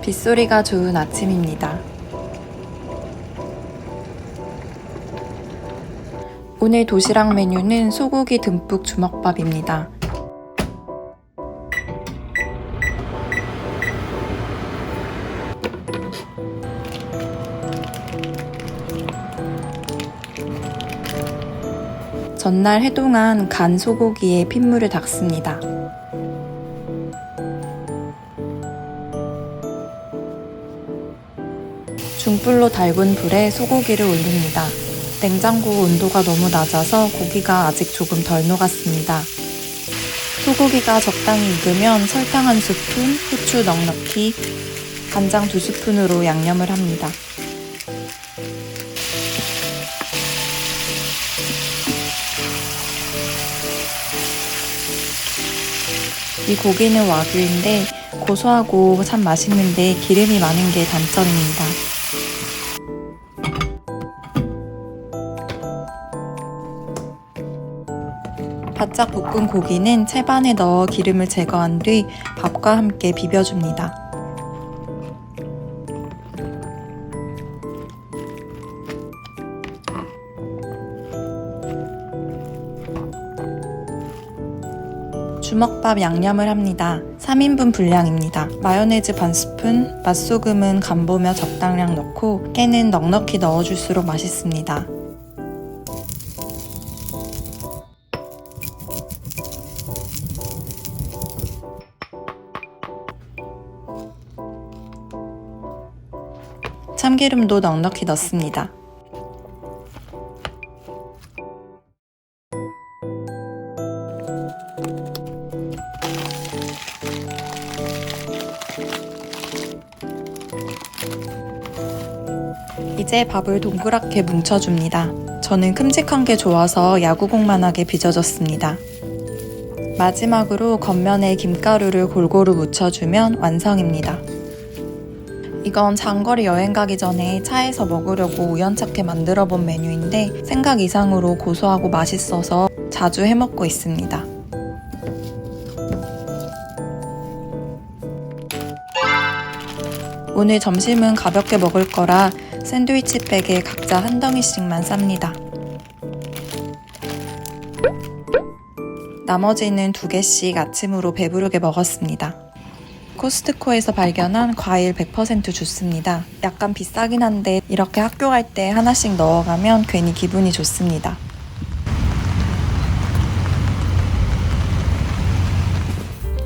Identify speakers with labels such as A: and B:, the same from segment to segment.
A: 빗소리가 좋은 아침입니다. 오늘 도시락 메뉴는 소고기 듬뿍 주먹밥입니다. 전날 해동한 간 소고기에 핏물을 닦습니다. 중불로 달군 불에 소고기를 올립니다. 냉장고 온도가 너무 낮아서 고기가 아직 조금 덜 녹았습니다. 소고기가 적당히 익으면 설탕 1스푼, 후추 넉넉히, 간장 2스푼으로 양념을 합니다. 이 고기는 와규인데 고소하고 참 맛있는데 기름이 많은 게 단점입니다. 바짝 볶은 고기는 채반에 넣어 기름을 제거한 뒤 밥과 함께 비벼줍니다. 주먹밥 양념을 합니다. 3인분 분량입니다. 마요네즈 반스푼, 맛소금은 간보며 적당량 넣고 깨는 넉넉히 넣어줄수록 맛있습니다. 참기름도 넉넉히 넣습니다. 이제 밥을 동그랗게 뭉쳐줍니다. 저는 큼직한 게 좋아서 야구공만하게 빚어줬습니다. 마지막으로 겉면에 김가루를 골고루 묻혀주면 완성입니다. 이건 장거리 여행 가기 전에 차에서 먹으려고 우연찮게 만들어 본 메뉴인데 생각 이상으로 고소하고 맛있어서 자주 해먹고 있습니다. 오늘 점심은 가볍게 먹을 거라 샌드위치 백에 각자 한 덩이씩만 쌉니다. 나머지는 2개씩 아침으로 배부르게 먹었습니다. 코스트코에서 발견한 과일 100% 주스입니다. 약간 비싸긴 한데 이렇게 학교 갈 때 하나씩 넣어가면 괜히 기분이 좋습니다.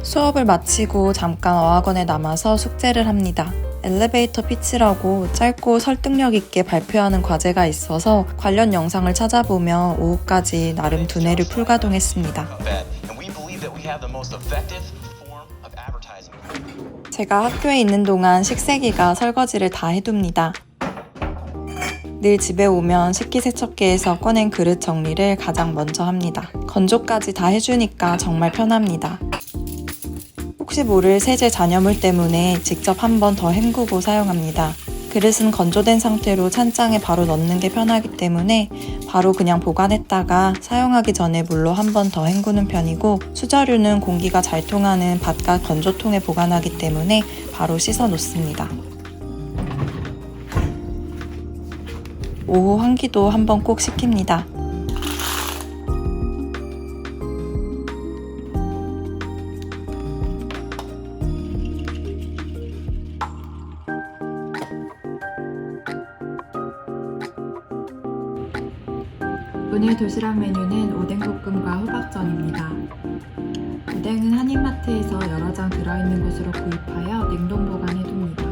A: 수업을 마치고 잠깐 어학원에 남아서 숙제를 합니다. 엘리베이터 피치라고 짧고 설득력 있게 발표하는 과제가 있어서 관련 영상을 찾아보며 오후까지 나름 두뇌를 풀가동했습니다. 제가 학교에 있는 동안 식세기가 설거지를 다 해둡니다. 늘 집에 오면 식기세척기에서 꺼낸 그릇 정리를 가장 먼저 합니다. 건조까지 다 해주니까 정말 편합니다. 혹시 모를 세제 잔여물 때문에 직접 한 번 더 헹구고 사용합니다. 그릇은 건조된 상태로 찬장에 바로 넣는 게 편하기 때문에 바로 그냥 보관했다가 사용하기 전에 물로 한 번 더 헹구는 편이고 수저류는 공기가 잘 통하는 바깥 건조통에 보관하기 때문에 바로 씻어 놓습니다. 오후 환기도 한 번 꼭 시킵니다. 오늘 도시락 메뉴는 오뎅볶음과 호박전입니다. 오뎅은 한인마트에서 여러 장 들어있는 것으로 구입하여 냉동 보관해둡니다.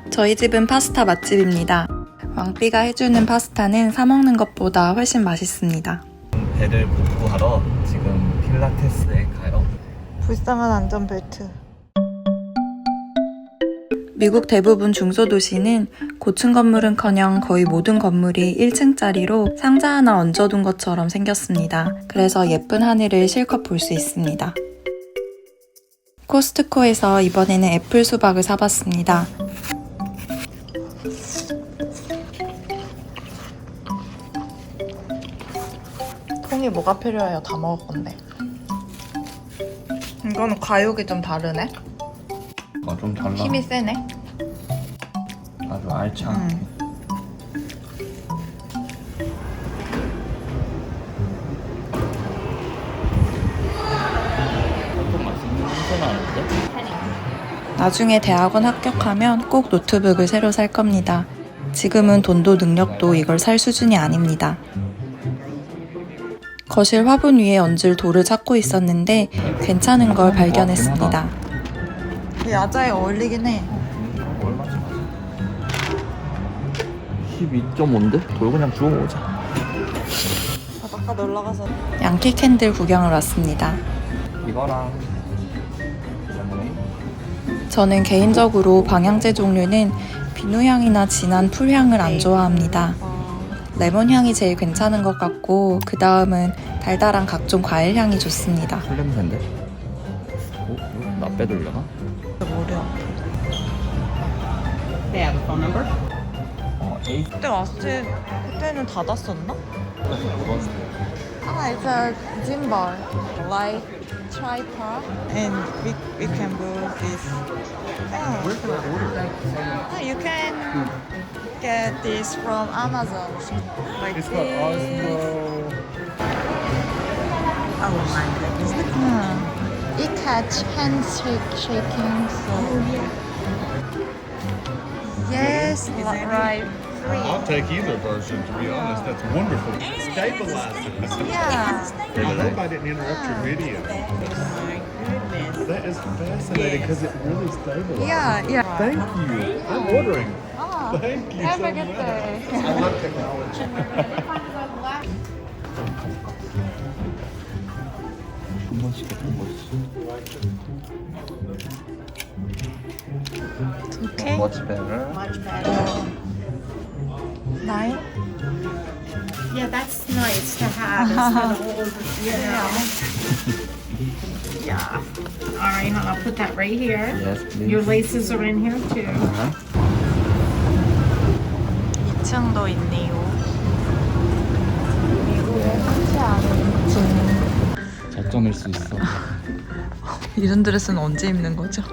A: 저희 집은 파스타 맛집입니다. 왕삐가 해주는 파스타는 사 먹는 것보다 훨씬 맛있습니다.
B: 배를 복구하러 지금 필라테스에 가요.
A: 불쌍한 안전벨트. 미국 대부분 중소도시는 고층 건물은커녕 거의 모든 건물이 1층짜리로 상자 하나 얹어둔 것처럼 생겼습니다. 그래서 예쁜 하늘을 실컷 볼 수 있습니다. 코스트코에서 이번에는 애플 수박을 사봤습니다. 통이 뭐가 필요해요? 다 먹을 건데. 이거는 과육이 좀 다르네.
B: 좀 달라.
A: 힘이 세네.
B: 아주 알차게. 좀 맛있는 냄새 나는데?
A: 나중에 대학원 합격하면 꼭 노트북을 새로 살 겁니다. 지금은 돈도 능력도 이걸 살 수준이 아닙니다. 거실 화분 위에 얹을 돌을 찾고 있었는데 괜찮은 걸 발견했습니다. 야자에 어울리긴 해.
B: 얼마지? 12.5인데? 돌 그냥 주워 먹자.
A: 바닷가 놀러 가서 양키 캔들 구경을 왔습니다.
B: 이거랑
A: 저는 개인적으로 방향제 종류는 비누향이나 진한 풀향을 안 좋아합니다. 레몬향이 제일 괜찮은 것 같고 그 다음은 달달한 각종 과일향이 좋습니다.
B: 술 냄새인데? 나 빼돌려나?
A: 모르요.
C: They have a phone number?
B: 에이.
A: 그때 왔을 때 그때는 닫았었나? it's a gym bar, like tripod, and we can move this.
B: Where can I order that?
A: You can get this from Amazon, like
D: It's
A: this.
D: called Osmo.
C: Oh my goodness.
A: It catch hand shaking. So. Yes, right.
D: I'll take either version, to be honest. That's wonderful. Stabilizer.
A: Yeah.
D: I hope I didn't interrupt your video.
C: My goodness.
D: That is fascinating because it really stabilizes.
A: Yeah.
D: Thank you. I'm ordering.
A: Oh,
D: Thank you
A: have
D: so
A: a good
D: much.
A: day.
D: I love technology.
B: 한 번씩 해, 한 번씩.
A: Okay.
B: Much better.
C: Much better.
A: 9.
C: Yeah, that's nice to have instead of all the, you know. Yeah. All right, hon, I'll put that right here.
B: Yes, please.
C: Your laces are in here too.
A: 2층도 있네요. 미국의 흔치 않은 2층.
B: 잘 끊을 수 있어.
A: 이런 드레스는 언제 입는 거죠?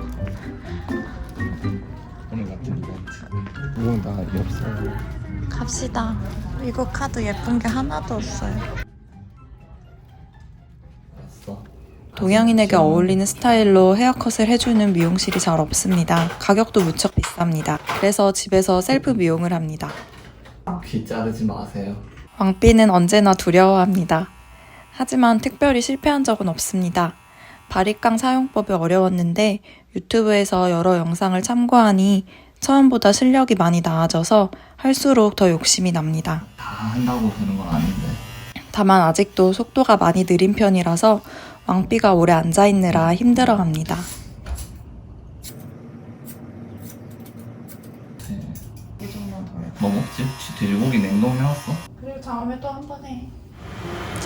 B: 오늘 같은 이벤트. 이건 나 없어요.
A: 갑시다. 미국 카드 예쁜 게 하나도 없어요.
B: 왔어.
A: 동양인에게 어울리는 스타일로 헤어컷을 해주는 미용실이 잘 없습니다. 가격도 무척 비쌉니다. 그래서 집에서 셀프 미용을 합니다.
B: 귀 자르지 마세요.
A: 왕삐는 언제나 두려워합니다. 하지만 특별히 실패한 적은 없습니다. 바리깡 사용법이 어려웠는데 유튜브에서 여러 영상을 참고하니 처음보다 실력이 많이 나아져서 할수록 더 욕심이 납니다.
B: 다 한다고 되는 건 아닌데.
A: 다만 아직도 속도가 많이 느린 편이라서 왕삐가 오래 앉아있느라 힘들어합니다.
B: 뭐 먹지? 돼지고기 냉동해놨어?
A: 그리고 다음에 또 한 번 해.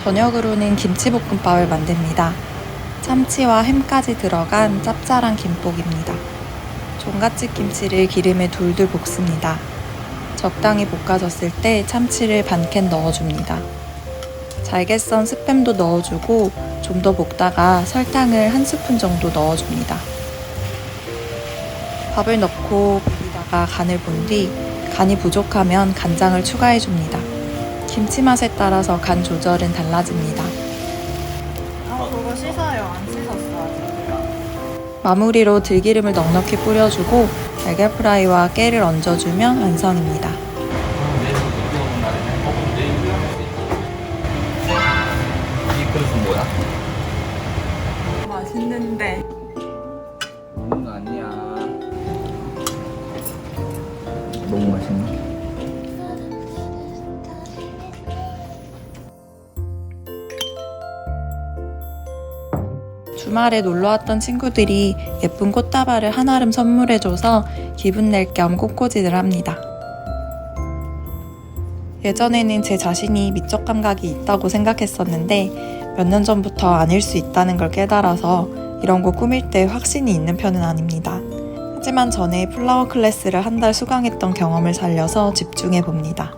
A: 저녁으로는 김치볶음밥을 만듭니다. 참치와 햄까지 들어간 짭짤한 김볶입니다. 종갓집 김치를 기름에 둘둘 볶습니다. 적당히 볶아졌을 때 참치를 반 캔 넣어줍니다. 잘게 썬 스팸도 넣어주고 좀 더 볶다가 설탕을 한 스푼 정도 넣어줍니다. 밥을 넣고 비비다가 간을 본 뒤 간이 부족하면 간장을 추가해줍니다. 김치 맛에 따라서 간 조절은 달라집니다. 그거 씻어요. 안 씻었어 아직. 마무리로 들기름을 넉넉히 뿌려주고 달걀 프라이와 깨를 얹어주면 완성입니다.
B: 이 그릇은 뭐야?
A: 맛있는데.
B: 아니야. 너무 맛있네.
A: 주말에 놀러왔던 친구들이 예쁜 꽃다발을 한아름 선물해줘서 기분 낼 겸 꽃꽂이를 합니다. 예전에는 제 자신이 미적 감각이 있다고 생각했었는데 몇 년 전부터 아닐 수 있다는 걸 깨달아서 이런 거 꾸밀 때 확신이 있는 편은 아닙니다. 하지만 전에 플라워 클래스를 한 달 수강했던 경험을 살려서 집중해 봅니다.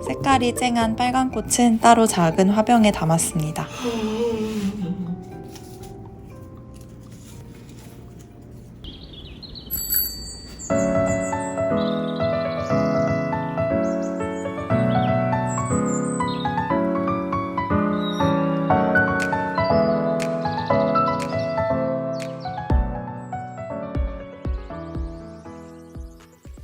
A: 색깔이 쨍한 빨간 꽃은 따로 작은 화병에 담았습니다.